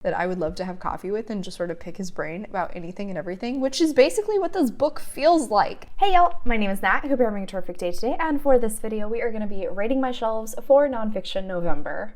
that I would love to have coffee with and just sort of pick his brain about anything and everything, which is basically what this book feels like. Hey y'all, my name is Nat. I hope you're having a terrific day today, and for this video we are going to be rating my shelves for Nonfiction November.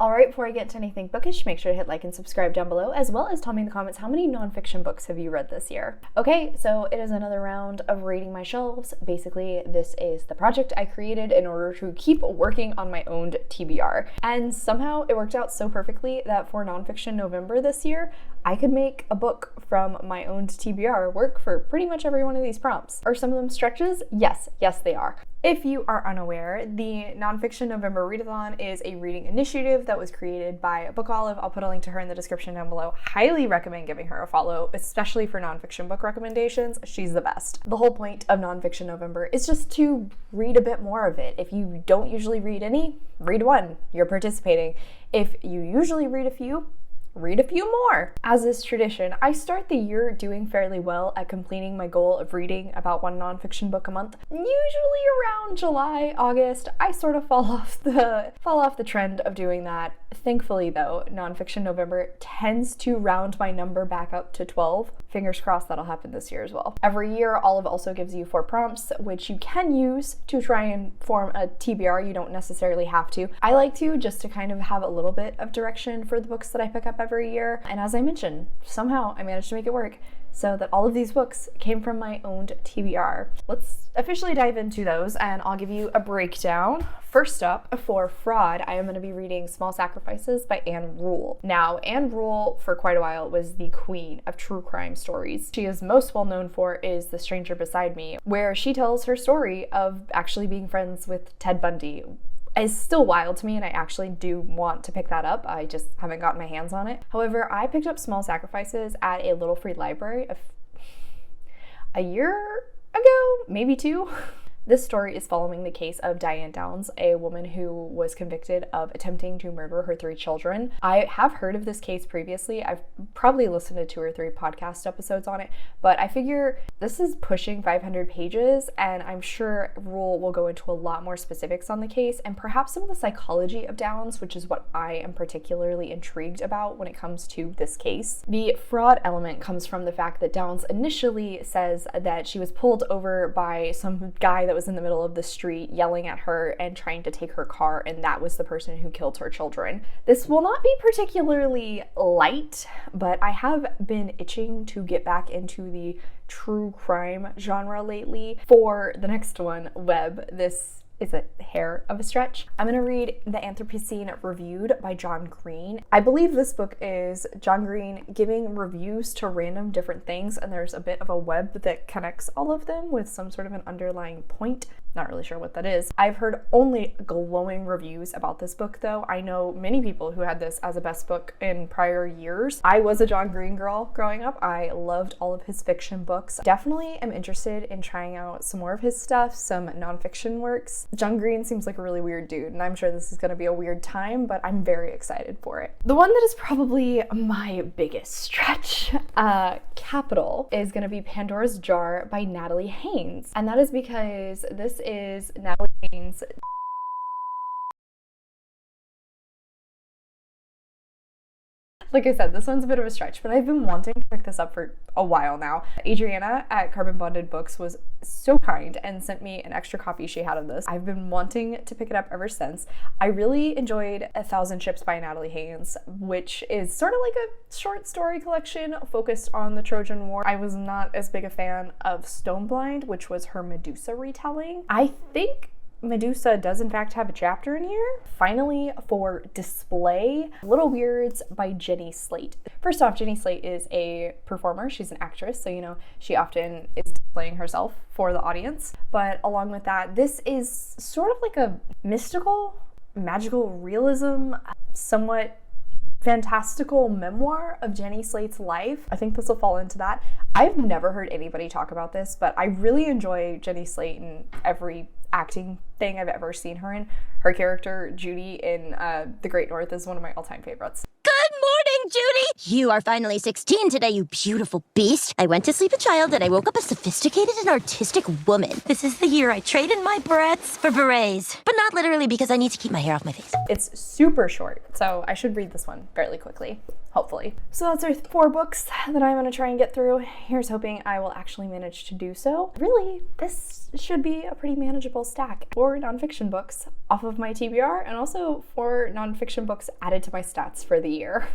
Alright, before I get to anything bookish, make sure to hit like and subscribe down below, as well as tell me in the comments how many nonfiction books have you read this year. Okay, so it is another round of rating my shelves. Basically, this is the project I created in order to keep working on my own TBR. And somehow it worked out so perfectly that for Nonfiction November this year, I could make a book from my own TBR work for pretty much every one of these prompts. Are some of them stretches? Yes, they are. If you are unaware, the Nonfiction November Readathon is a reading initiative that was created by Book Olive. I'll put a link to her in the description down below. Highly recommend giving her a follow, especially for nonfiction book recommendations. She's the best. The whole point of Nonfiction November is just to read a bit more of it. If you don't usually read any, read one. You're participating. If you usually read a few, read a few more. As is tradition, I start the year doing fairly well at completing my goal of reading about one nonfiction book a month. Usually around July, August, I sort of fall off the trend of doing that. Thankfully though, Nonfiction November tends to round my number back up to 12. Fingers crossed that'll happen this year as well. Every year, Olive also gives you 4 prompts, which you can use to try and form a TBR. You don't necessarily have to. I like to, just to kind of have a little bit of direction for the books that I pick up every year. And as I mentioned, somehow I managed to make it work so that all of these books came from my own TBR. Let's officially dive into those, and I'll give you a breakdown. First up, for Fraud, I am going to be reading Small Sacrifices by Ann Rule. Now, Ann Rule, for quite a while, was the queen of true crime stories. She is most well known for is The Stranger Beside Me, where she tells her story of actually being friends with Ted Bundy. It's still wild to me, and I actually do want to pick that up. I just haven't gotten my hands on it. However, I picked up Small Sacrifices at a little free library a year ago, maybe 2. This story is following the case of Diane Downs, a woman who was convicted of attempting to murder her 3 children. I have heard of this case previously. I've probably listened to 2 or 3 podcast episodes on it, but I figure this is pushing 500 pages, and I'm sure Rule will go into a lot more specifics on the case and perhaps some of the psychology of Downs, which is what I am particularly intrigued about when it comes to this case. The fraud element comes from the fact that Downs initially says that she was pulled over by some guy that was in the middle of the street yelling at her and trying to take her car, and that was the person who killed her children. This will not be particularly light, but I have been itching to get back into the true crime genre lately. For the next one, Web, this is a hair of a stretch. I'm going to read The Anthropocene Reviewed by John Green. I believe this book is John Green giving reviews to random different things, and there's a bit of a web that connects all of them with some sort of an underlying point. Not really sure what that is. I've heard only glowing reviews about this book though. I know many people who had this as a best book in prior years. I was a John Green girl growing up. I loved all of his fiction books. Definitely am interested in trying out some more of his stuff, some nonfiction works. John Green seems like a really weird dude, and I'm sure this is going to be a weird time, but I'm very excited for it. The one that is probably my biggest stretch, capital, is going to be Pandoras Jar by Natalie Haynes. And that is because this is Natalie Haynes' like I said, this one's a bit of a stretch, but I've been wanting to pick this up for a while now. Adriana at Carbon Bonded Books was so kind and sent me an extra copy she had of this. I've been wanting to pick it up ever since. I really enjoyed 1,000 Ships by Natalie Haynes, which is sort of like a short story collection focused on the Trojan War. I was not as big a fan of Stoneblind, which was her Medusa retelling. I think Medusa does in fact have a chapter in here. Finally, for Display, Little Weirds by Jenny Slate. First off, Jenny Slate is a performer. She's an actress, so you know, she often is displaying herself for the audience. But along with that, this is sort of like a mystical, magical realism, somewhat fantastical memoir of Jenny Slate's life. I think this will fall into that. I've never heard anybody talk about this, but I really enjoy Jenny Slate in every acting thing I've ever seen her in. Her character, Judy, in The Great North is one of my all-time favorites. Good morning, Judy! You are finally 16 today, you beautiful beast. I went to sleep a child and I woke up a sophisticated and artistic woman. This is the year I traded my barrettes for berets. But not literally, because I need to keep my hair off my face. It's super short, so I should read this one fairly quickly, hopefully. So that's our 4 books that I'm gonna try and get through. Here's hoping I will actually manage to do so. Really, this should be a pretty manageable stack for nonfiction books off of my TBR, and also for nonfiction books added to my stats for the year.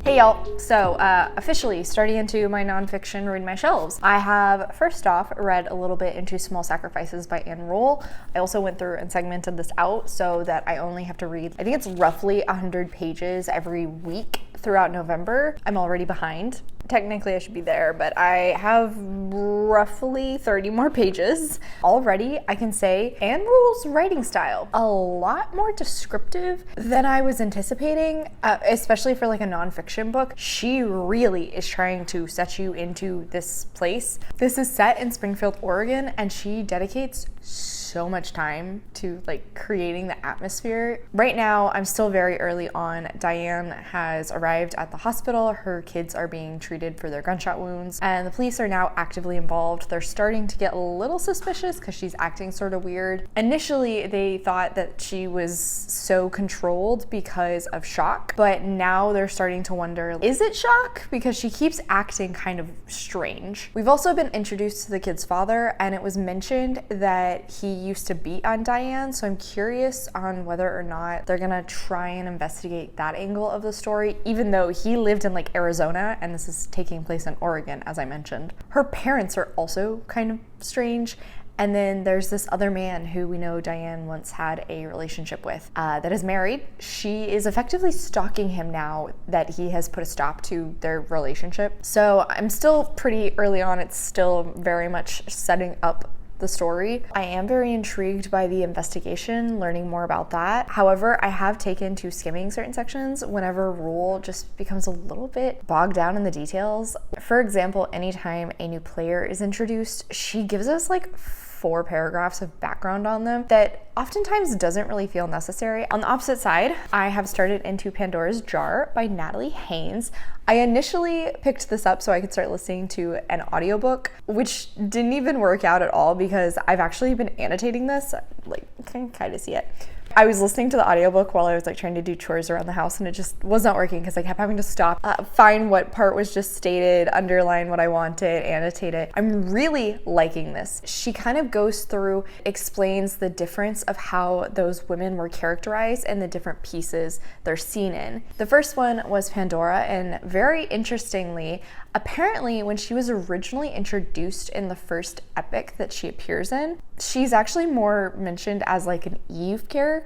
Hey y'all, so officially starting into my nonfiction Read My Shelves. I have first off read a little bit into Small Sacrifices by Anne Rule. I also went through and segmented this out so that I only have to read, I think it's roughly 100 pages every week throughout November. I'm already behind. Technically I should be there, but I have roughly 30 more pages. Already I can say Anne Rule's writing style, a lot more descriptive than I was anticipating, especially for like a nonfiction book. She really is trying to set you into this place. This is set in Springfield, Oregon, and she dedicates so much time to like creating the atmosphere. Right now, I'm still very early on. Diane has arrived at the hospital. Her kids are being treated for their gunshot wounds, and the police are now actively involved. They're starting to get a little suspicious because she's acting sort of weird. Initially, they thought that she was so controlled because of shock, but now they're starting to wonder, is it shock? Because she keeps acting kind of strange. We've also been introduced to the kid's father, and it was mentioned that he used to beat on Diane, so I'm curious on whether or not they're gonna try and investigate that angle of the story, even though he lived in like Arizona and this is taking place in Oregon, as I mentioned. Her parents are also kind of strange. And then there's this other man who we know Diane once had a relationship with that is married. She is effectively stalking him now that he has put a stop to their relationship. So I'm still pretty early on. It's still very much setting up the story. I am very intrigued by the investigation, learning more about that. However, I have taken to skimming certain sections whenever Rule just becomes a little bit bogged down in the details. For example, anytime a new player is introduced, she gives us like 4 paragraphs of background on them that oftentimes doesn't really feel necessary. On the opposite side, I have started into Pandoras Jar by Natalie Haynes. I initially picked this up so I could start listening to an audiobook, which didn't even work out at all because I've actually been annotating this. Like, you can kind of see it. I was listening to the audiobook while I was like trying to do chores around the house, and it just was not working because I kept having to stop, find what part was just stated, underline what I wanted, annotate it. I'm really liking this. She kind of goes through, explains the difference of how those women were characterized and the different pieces they're seen in. The first one was Pandora, and very interestingly, apparently when she was originally introduced in the first epic that she appears in, she's actually more mentioned as like an Eve character.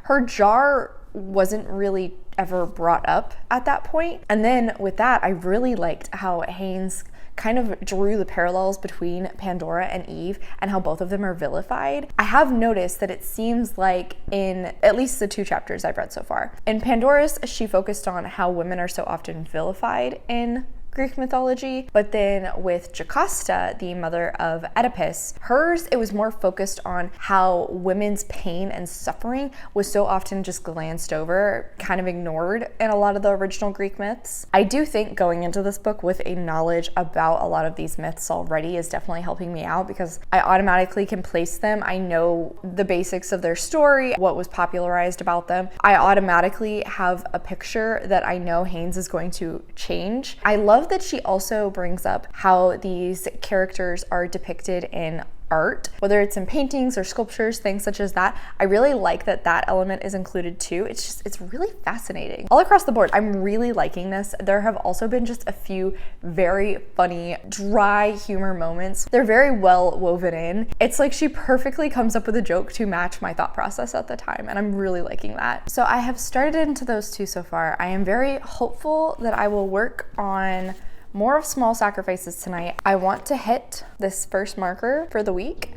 Her jar wasn't really ever brought up at that point. And then with that, I really liked how Haynes kind of drew the parallels between Pandora and Eve and how both of them are vilified. I have noticed that it seems like in at least the 2 chapters I've read so far. In Pandora's, she focused on how women are so often vilified in Greek mythology, but then with Jocasta, the mother of Oedipus, hers, it was more focused on how women's pain and suffering was so often just glanced over, kind of ignored in a lot of the original Greek myths. I do think going into this book with a knowledge about a lot of these myths already is definitely helping me out because I automatically can place them. I know the basics of their story, what was popularized about them. I automatically have a picture that I know Haynes is going to change. I love that she also brings up how these characters are depicted in art, whether it's in paintings or sculptures, things such as that. I really like that that element is included too. It's really fascinating. All across the board, I'm really liking this. There have also been just a few very funny, dry humor moments. They're very well woven in. It's like she perfectly comes up with a joke to match my thought process at the time, and I'm really liking that. So I have started into those 2 so far. I am very hopeful that I will work on More of small sacrifices tonight. I want to hit this first marker for the week.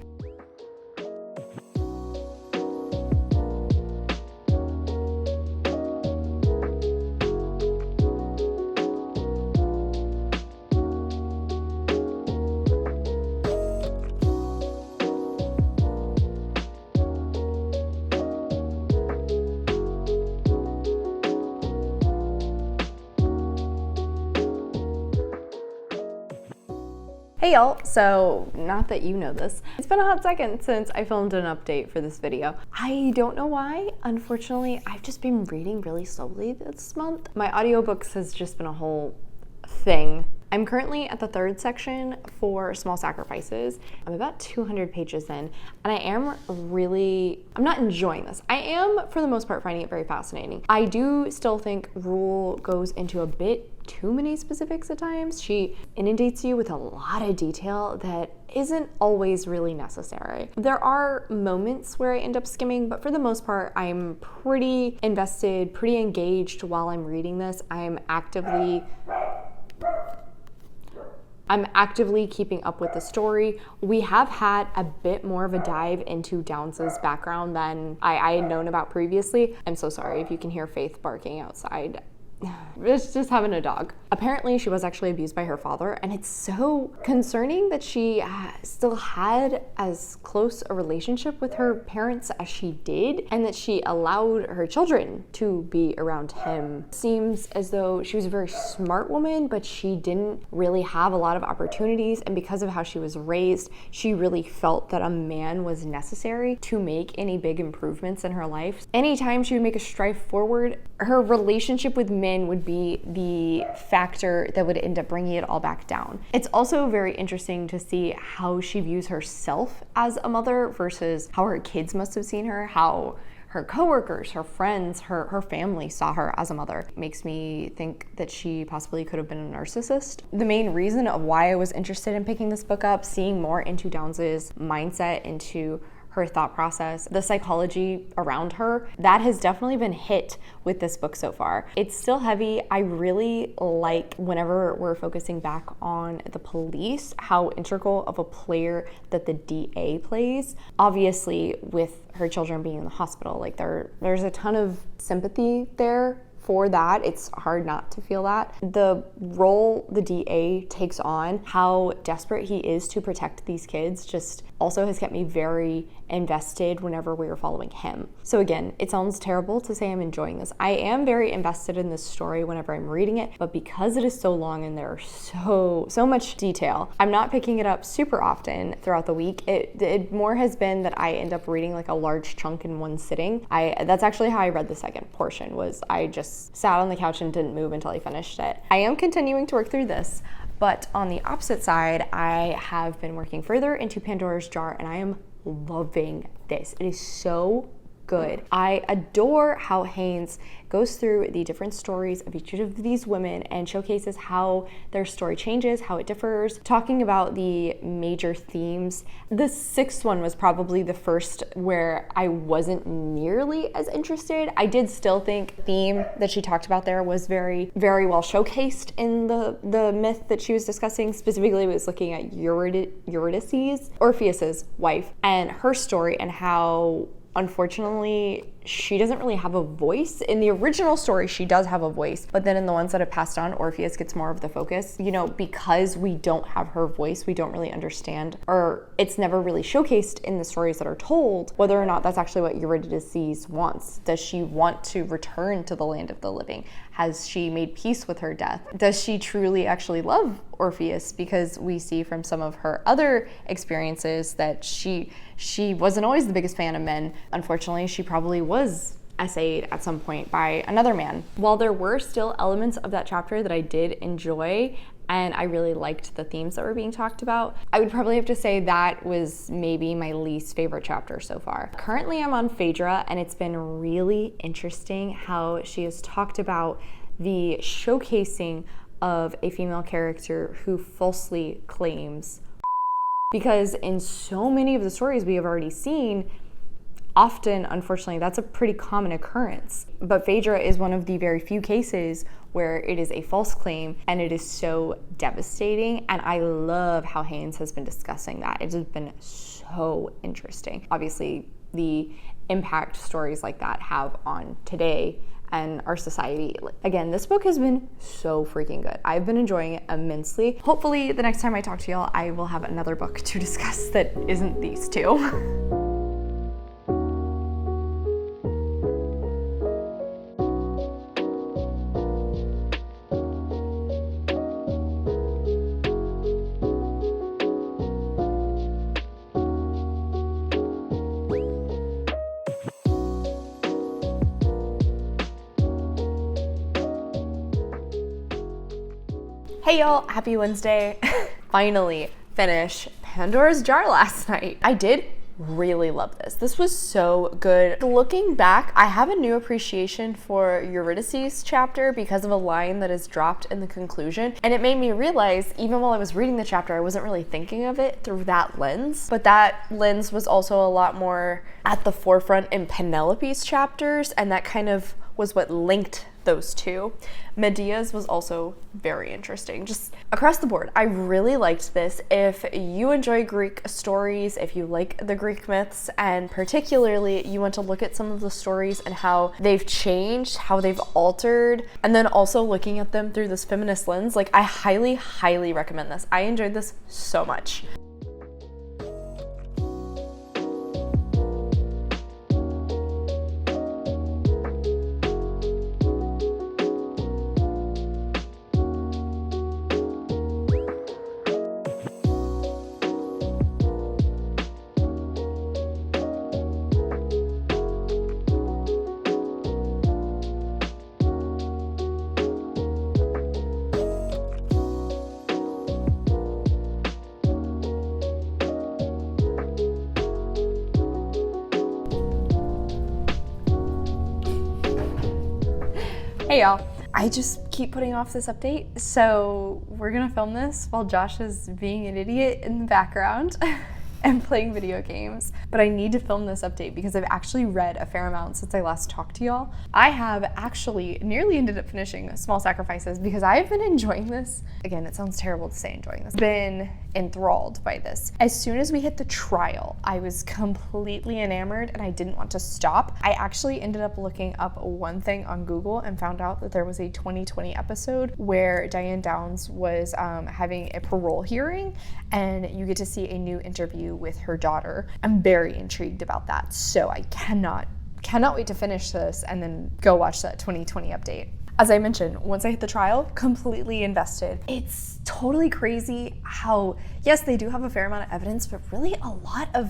Hey y'all, so not that you know this, it's been a hot second since I filmed an update for this video. I don't know why, unfortunately, I've just been reading really slowly this month. My audiobooks has just been a whole thing. I'm currently at the 3rd section for Small Sacrifices. I'm about 200 pages in, and I'm not enjoying this. I am, for the most part, finding it very fascinating. I do still think Rule goes into a bit too many specifics at times. She inundates you with a lot of detail that isn't always really necessary. There are moments where I end up skimming, but for the most part, I'm pretty invested, pretty engaged while I'm reading this. I'm actively keeping up with the story. We have had a bit more of a dive into Downs' background than I had known about previously. I'm so sorry if you can hear Faith barking outside. It's just having a dog. Apparently she was actually abused by her father, and it's so concerning that she still had as close a relationship with her parents as she did, and that she allowed her children to be around him. Seems as though she was a very smart woman, but she didn't really have a lot of opportunities, and because of how she was raised, she really felt that a man was necessary to make any big improvements in her life. Anytime she would make a stride forward, her relationship with men would be the factor that would end up bringing it all back down. It's also very interesting to see how she views herself as a mother versus how her kids must have seen her, how her coworkers, her friends, her family saw her as a mother. Makes me think that she possibly could have been a narcissist. The main reason of why I was interested in picking this book up, seeing more into Downs' mindset, into her thought process, the psychology around her, that has definitely been hit with this book so far. It's still heavy. I really like whenever we're focusing back on the police, how integral of a player that the DA plays. Obviously, with her children being in the hospital, like there's a ton of sympathy there for that. It's hard not to feel that. The role the DA takes on, how desperate he is to protect these kids, just also has kept me very invested whenever we were following him. So again, it sounds terrible to say I'm enjoying this. I am very invested in this story whenever I'm reading it, but because it is so long and there's so much detail, I'm not picking it up super often throughout the week. It more has been that I end up reading like a large chunk in one sitting. That's actually how I read the second portion, was I just sat on the couch and didn't move until I finished it. I am continuing to work through this, but on the opposite side, I have been working further into Pandora's Jar, and I am loving this. It is so good. I adore how Haynes goes through the different stories of each of these women and showcases how their story changes, how it differs, talking about the major themes. The 6th one was probably the first where I wasn't nearly as interested. I did still think the theme that she talked about there was very, very well showcased in the myth that she was discussing. Specifically, it was looking at Eurydice, Orpheus's wife, and her story, and how unfortunately she doesn't really have a voice. In the original story, she does have a voice, but then in the ones that have passed on, Orpheus gets more of the focus. You know, because we don't have her voice, we don't really understand, or it's never really showcased in the stories that are told, whether or not that's actually what Eurydice wants. Does she want to return to the land of the living? Has she made peace with her death? Does she truly actually love Orpheus? Because we see from some of her other experiences that she wasn't always the biggest fan of men. Unfortunately, she probably was essayed at some point by another man. While there were still elements of that chapter that I did enjoy, and I really liked the themes that were being talked about, I would probably have to say that was maybe my least favorite chapter so far. Currently, I'm on Phaedra, and it's been really interesting how she has talked about the showcasing of a female character who falsely claims. Because in so many of the stories we have already seen, often, unfortunately, that's a pretty common occurrence. But Phaedra is one of the very few cases where it is a false claim and it is so devastating. And I love how Haynes has been discussing that. It has been so interesting. Obviously, the impact stories like that have on today and our society. Again, this book has been so freaking good. I've been enjoying it immensely. Hopefully the next time I talk to y'all, I will have another book to discuss that isn't these two. Hey y'all, happy Wednesday. Finally finished Pandora's Jar last night. I did really love this. This was so good. Looking back, I have a new appreciation for Eurydice's chapter because of a line that is dropped in the conclusion. And it made me realize, even while I was reading the chapter, I wasn't really thinking of it through that lens. But that lens was also a lot more at the forefront in Penelope's chapters, and that kind of was what linked those two. Medea's was also very interesting. Just across the board, I really liked this. If you enjoy Greek stories, if you like the Greek myths, and particularly you want to look at some of the stories and how they've changed, how they've altered, and then also looking at them through this feminist lens, like, I highly, highly recommend this. I enjoyed this so much. Hey y'all, I just keep putting off this update, so we're gonna film this while Josh is being an idiot in the background and playing video games. But I need to film this update because I've actually read a fair amount since I last talked to y'all. I have actually nearly ended up finishing 𝗖cie Sacrifices because I've been enjoying this. Again, it sounds terrible to say enjoying this. Been enthralled by this. As soon as we hit the trial, I was completely enamored and I didn't want to stop. I actually ended up looking up one thing on Google and found out that there was a 2020 episode where Diane Downs was having a parole hearing, and you get to see a new interview with her daughter. I'm very intrigued about that, so I cannot wait to finish this and then go watch that 2020 update. As I mentioned, once I hit the trial, completely invested. It's totally crazy how, yes, they do have a fair amount of evidence, but really a lot of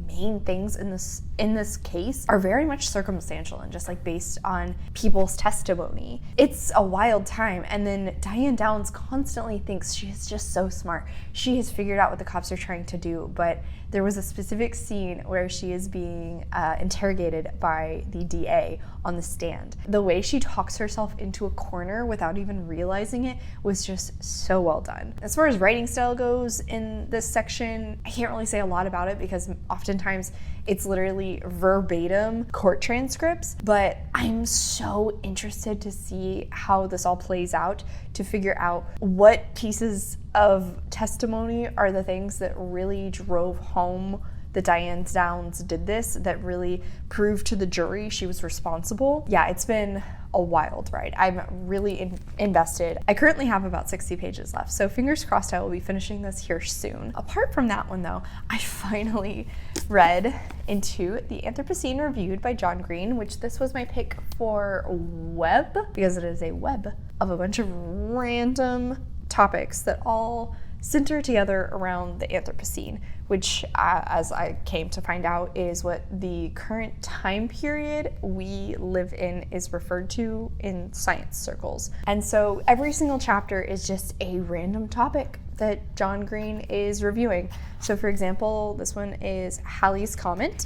main things in this case are very much circumstantial and just like based on people's testimony. It's a wild time. And then Diane Downs constantly thinks she is just so smart. She has figured out what the cops are trying to do, but there was a specific scene where she is being interrogated by the DA on the stand. The way she talks herself into a corner without even realizing it was just so well done. As far as writing style goes in this section, I can't really say a lot about it because oftentimes it's literally verbatim court transcripts, but I'm so interested to see how this all plays out, to figure out what pieces of testimony are the things that really drove home that Diane Downs did this, that really proved to the jury she was responsible. Yeah, it's been a wild ride. I'm really invested. I currently have about 60 pages left, so fingers crossed I will be finishing this here soon. Apart from that one though, I finally read into the Anthropocene Reviewed by John Green, which this was my pick for web, because it is a web of a bunch of random topics that all center together around the Anthropocene, which as I came to find out is what the current time period we live in is referred to in science circles. And so every single chapter is just a random topic that John Green is reviewing. So for example, this one is Halley's Comet,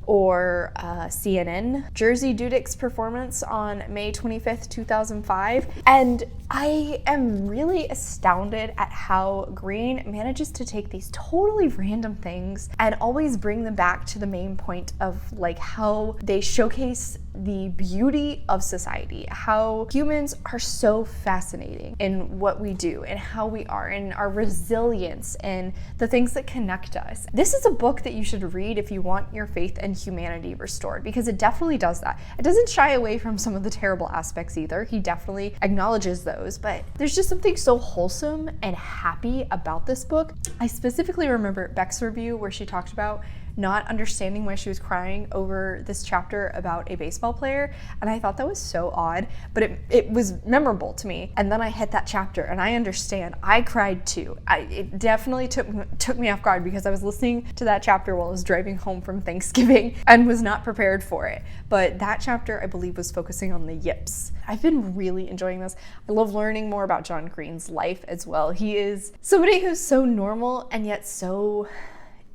or CNN. Jersey Dudek's performance on May 25th, 2005. And I am really astounded at how Green manages to take these totally random things and always bring them back to the main point of like how they showcase the beauty of society, how humans are so fascinating in what we do and how we are and our resilience and the things that connect us. This is a book that you should read if you want your faith and humanity restored, because it definitely does that. It doesn't shy away from some of the terrible aspects either. He definitely acknowledges those, but there's just something so wholesome and happy about this book. I specifically remember Beck's review where she talked about not understanding why she was crying over this chapter about a baseball player, and I thought that was so odd, but it was memorable to me. And then I hit that chapter and I understand. I cried too. It definitely took me off guard because I was listening to that chapter while I was driving home from Thanksgiving and was not prepared for it. But that chapter, I believe, was focusing on the yips. I've been really enjoying this. I love learning more about John Green's life as well. He is somebody who's so normal and yet so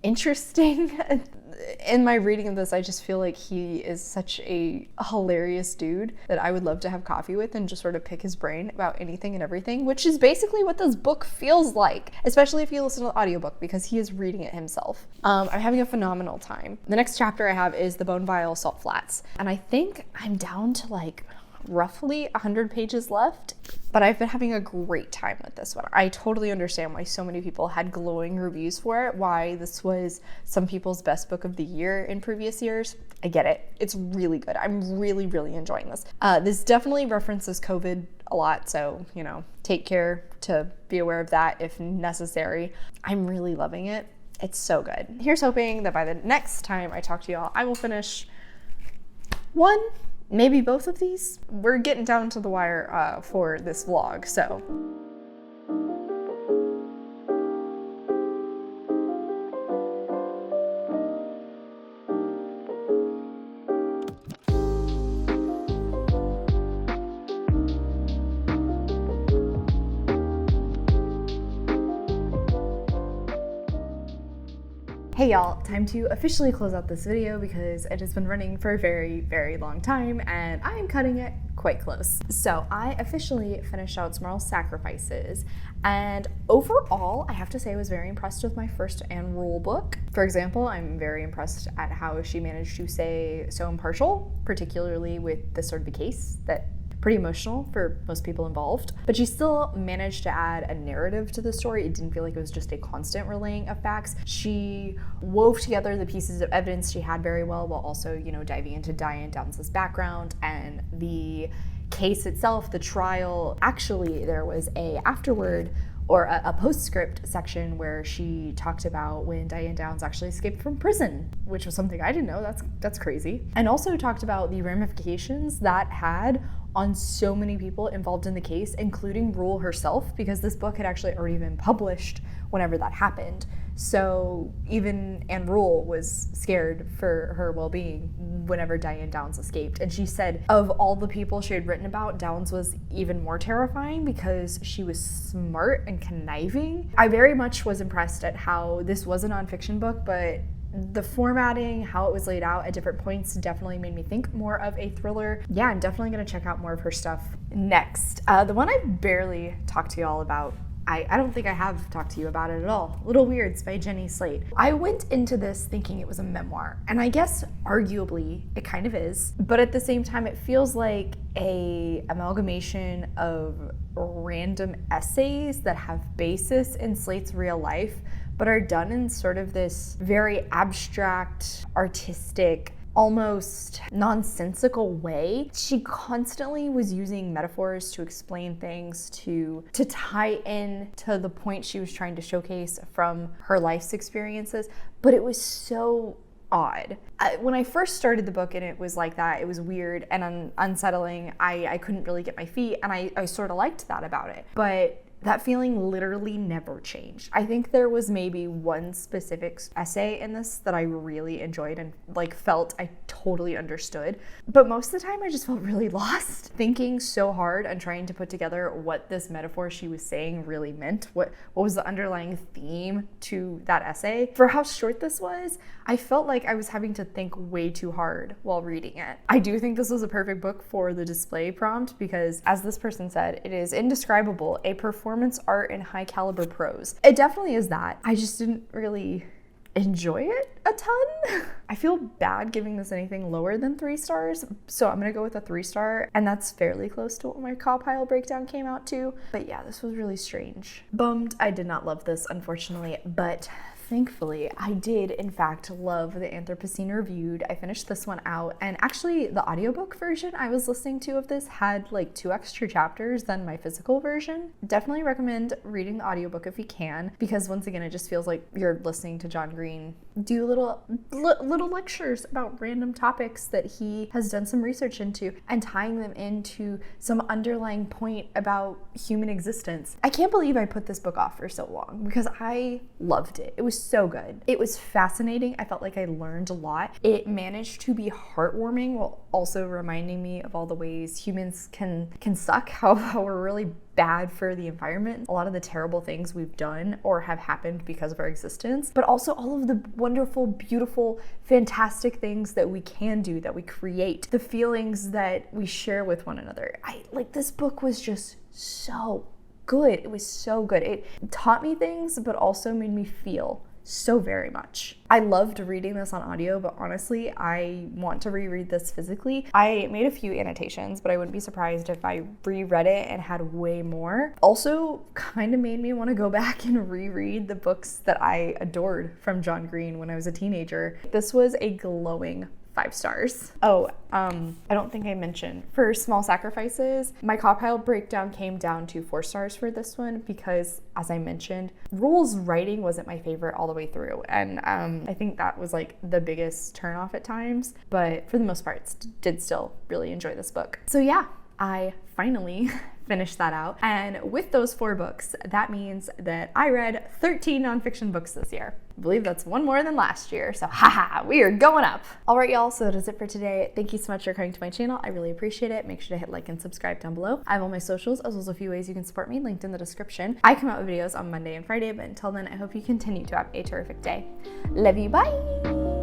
interesting. In my reading of this, I just feel like he is such a hilarious dude that I would love to have coffee with and just sort of pick his brain about anything and everything, which is basically what this book feels like, especially if you listen to the audiobook because he is reading it himself. I'm having a phenomenal time. The next chapter I have is The Bone Vial Salt Flats, and I think I'm down to like roughly 100 pages left, but I've been having a great time with this one. I totally understand why so many people had glowing reviews for it, why this was some people's best book of the year in previous years. I get it. It's really good. I'm really, really enjoying this. This definitely references COVID a lot, so, you know, take care to be aware of that if necessary. I'm really loving it. It's so good. Here's hoping that by the next time I talk to y'all, I will finish one, maybe both of these. We're getting down to the wire for this vlog, so. Hey y'all, time to officially close out this video because it has been running for a very, very long time and I am cutting it quite close. So I officially finished out 𝗖cie Sacrifices, and overall I have to say I was very impressed with my first Anne Rule book. For example, I'm very impressed at how she managed to say so impartial, particularly with this sort of a case that pretty emotional for most people involved, but she still managed to add a narrative to the story. It didn't feel like it was just a constant relaying of facts. She wove together the pieces of evidence she had very well while also, you know, diving into Diane Downs' background and the case itself, the trial. Actually, there was a afterward or a postscript section where she talked about when Diane Downs actually escaped from prison, which was something I didn't know. That's crazy. And also talked about the ramifications that had on so many people involved in the case, including Rule herself, because this book had actually already been published whenever that happened. So even Anne Rule was scared for her well-being whenever Diane Downs escaped. And she said of all the people she had written about, Downs was even more terrifying because she was smart and conniving. I very much was impressed at how this was a nonfiction book, but the formatting, how it was laid out at different points definitely made me think more of a thriller. Yeah, I'm definitely gonna check out more of her stuff next. The one I barely talked to y'all about, I don't think I have talked to you about it at all. Little Weirds by Jenny Slate. I went into this thinking it was a memoir, and I guess arguably it kind of is, but at the same time it feels like a amalgamation of random essays that have basis in Slate's real life, but are done in sort of this very abstract, artistic, almost nonsensical way. She constantly was using metaphors to explain things, to tie in to the point she was trying to showcase from her life's experiences, but it was so odd. When I first started the book and it was like that, it was weird and unsettling. I couldn't really get my feet, and I sort of liked that about it. But that feeling literally never changed. I think there was maybe one specific essay in this that I really enjoyed and like felt I totally understood. But most of the time I just felt really lost, thinking so hard and trying to put together what this metaphor she was saying really meant. What was the underlying theme to that essay? For how short this was, I felt like I was having to think way too hard while reading it. I do think this was a perfect book for the display prompt because, as this person said, it is indescribable, a performance art in high caliber prose. It definitely is that. I just didn't really enjoy it a ton. I feel bad giving this anything lower than 3 stars, so I'm gonna go with a 3-star, and that's fairly close to what my pile breakdown came out to. But yeah, this was really strange. Bummed I did not love this, unfortunately, but thankfully, I did in fact love the Anthropocene Reviewed. I finished this one out, and actually the audiobook version I was listening to of this had like 2 extra chapters than my physical version. Definitely recommend reading the audiobook if you can, because once again, it just feels like you're listening to John Green do little lectures about random topics that he has done some research into and tying them into some underlying point about human existence. I can't believe I put this book off for so long because I loved it. It was so good. It was fascinating. I felt like I learned a lot. It managed to be heartwarming while also reminding me of all the ways humans can suck, how we're really bad for the environment, a lot of the terrible things we've done or have happened because of our existence, but also all of the wonderful, beautiful, fantastic things that we can do, that we create, the feelings that we share with one another. This book was just so good. It was so good. It taught me things, but also made me feel so very much. I loved reading this on audio, but honestly, I want to reread this physically. I made a few annotations, but I wouldn't be surprised if I reread it and had way more. Also, kind of made me want to go back and reread the books that I adored from John Green when I was a teenager. This was a glowing 5 stars. Oh, I don't think I mentioned, for Small Sacrifices, my pile breakdown came down to 4 stars for this one because, as I mentioned, Rule's writing wasn't my favorite all the way through, and I think that was like the biggest turnoff at times, but for the most part, did still really enjoy this book. So yeah, I finally finished that out, and with those 4 books, that means that I read 13 nonfiction books this year. I believe that's 1 more than last year, so haha, we are going up. All right, y'all, so that is it for today. Thank you so much for coming to my channel. I really appreciate it. Make sure to hit like and subscribe down below. I have all my socials, as well as a few ways you can support me, linked in the description. I come out with videos on Monday and Friday, but until then, I hope you continue to have a terrific day. Love you, bye!